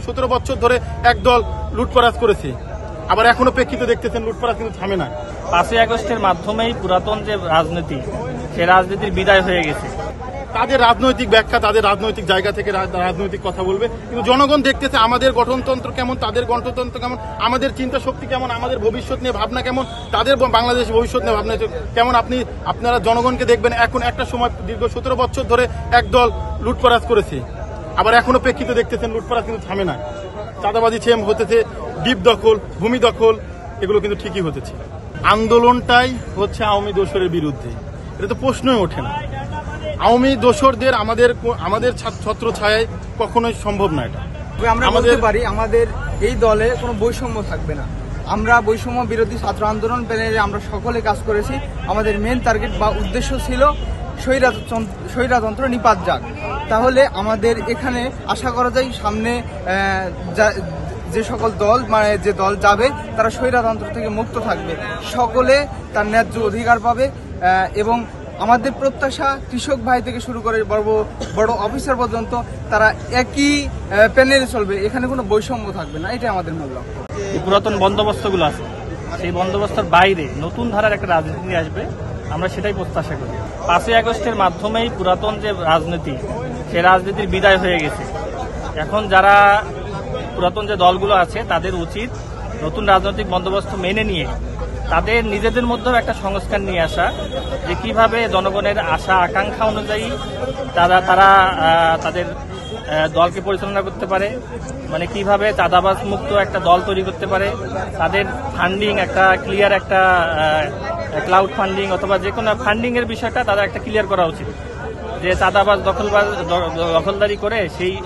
17 বছর ধরে একদল লুটপারাজ করেছে, আবার এখনো প্রেক্ষিতে দেখতেছেন লুটপারাজ কিন্তু থামে না। 5ই আগস্টের মাধ্যমেই পুরাতন যে রাজনীতি, সে রাজনীতির বিদায় হয়ে গেছে। তাদের রাজনৈতিক ব্যাখ্যা, তাদের রাজনৈতিক জায়গা থেকে রাজনৈতিক কথা বলবে, কিন্তু জনগণ দেখতেছে আমাদের গঠনতন্ত্র কেমন, তাদের গণতন্ত্র কেমন, আমাদের চিন্তা শক্তি কেমন, আমাদের ভবিষ্যৎ নিয়ে ভাবনা কেমন, তাদের বাংলাদেশ ভবিষ্যৎ নিয়ে ভাবনা কেমন। আপনারা জনগণকে দেখবেন, এখন একটা সময় দীর্ঘ 17 বছর ধরে একদল লুটপারাজ করেছে, আবার এখনো প্রেক্ষিতে দেখতেছেন লুটপারাজ কিন্তু থামে না। চাঁদাবাজি ছেম হতেছে, দ্বীপ দখল, ভূমি দখল, এগুলো কিন্তু ঠিকই হতেছে। আন্দোলনটাই হচ্ছে আওয়ামী দোসরের বিরুদ্ধে, এটা তো প্রশ্নই ওঠে না। আওয়ামী দোসরদের আমাদের ছত্র ছায়ায় কখনোই সম্ভব না। এটা আমরা বলতে পারি আমাদের এই দলে কোনো বৈষম্য থাকবে না। আমরা বৈষম্য বিরোধী ছাত্র আন্দোলন প্যানেলে আমরা সকলে কাজ করেছি। আমাদের মেন টার্গেট বা উদ্দেশ্য ছিল স্বৈরতন্ত্র নিপাত যাক। তাহলে আমাদের এখানে আশা করা যায় সামনে যে সকল দল যে দল যাবে তারা স্বৈরতন্ত্র থেকে মুক্ত থাকবে, সকলে তার ন্যায্য অধিকার পাবে। এবং আমাদের প্রত্যাশা কৃষক ভাই থেকে শুরু করে বড় অফিসার পর্যন্ত তারা একই প্যানেলে চলবে, এখানে কোনো বৈষম্য থাকবে না। এটাই আমাদের মূল লক্ষ্য। পুরাতন বন্দোবস্তগুলো আছে, সেই বন্দোবস্তের বাইরে নতুন ধারার একটা রাজনীতি আসবে, আমরা সেটাই প্রত্যাশা করি। 5ই আগস্টের মাধ্যমেই পুরাতন যে রাজনীতি, সে রাজনীতির বিদায় হয়ে গেছে। এখন যারা পুরাতন যে দলগুলো আছে তাদের উচিত নতুন রাজনৈতিক বন্দোবস্ত মেনে নিয়ে তাদের নিজেদের মধ্যেও একটা সংস্কার নিয়ে আসা, যে কিভাবে জনগণের আশা আকাঙ্ক্ষা অনুযায়ী তারা তাদের দলকে পরিচালনা করতে পারে, মানে কিভাবে চাঁদাবাজ মুক্ত একটা দল তৈরি করতে পারে, তাদের ফান্ডিং একটা ক্লিয়ার, একটা ক্লাউড ফান্ডিং অথবা যে কোনো ফান্ডিং এর বিষয়টা তাদের একটা ক্লিয়ার করা উচিত। যে চাঁদাবাজ দখলদারি করে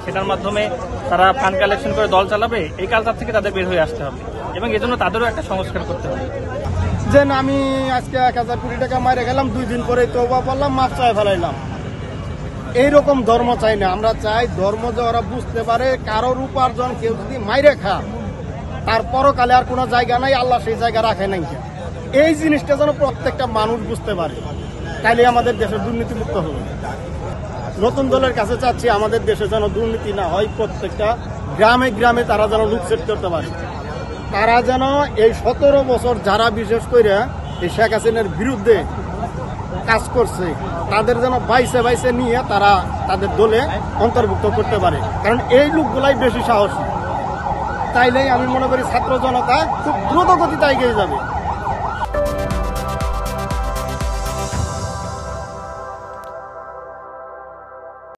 সেটার মাধ্যমে তারা ফান্ড কালেকশন করে দল চালাবে, এই কালচার থেকে তাদের বের হয়ে আসতে হবে এবং এজন্য তাদেরও একটা সংস্কার করতে হবে। যে আমি আজকে 1000 কোটি টাকা মারে গেলাম, 2 দিন পরে তওবা করলাম, মাফ চাই ফেলাইলাম, এইরকম ধর্ম চাই না। আমরা চাই ধর্ম যে ওরা বুঝতে পারে কারোর উপার্জন কেউ যদি মাইরে খা, তার পরকালে আর কোনো জায়গা নাই, আল্লাহ সেই জায়গা রাখে নাই। এই জিনিসটা যেন প্রত্যেকটা মানুষ বুঝতে পারে, তাইলে আমাদের দেশের দুর্নীতিমুক্ত হবে। নতুন দলের কাছে চাচ্ছি আমাদের দেশে যেন দুর্নীতি না হয়, প্রত্যেকটা গ্রামে গ্রামে তারা যেন লুটসেট করতে পারে। তারা যেন এই 17 বছর যারা বিশেষ করে এই শেখ হাসিনার বিরুদ্ধে কাজ করছে তাদের যেন বাইসে নিয়ে তারা তাদের দলে অন্তর্ভুক্ত করতে পারে, কারণ এই লোকগুলাই বেশি সাহসী। তাইলেই আমি মনে করি ছাত্র জনতা খুব দ্রুত গতিতে এগিয়ে যাবে।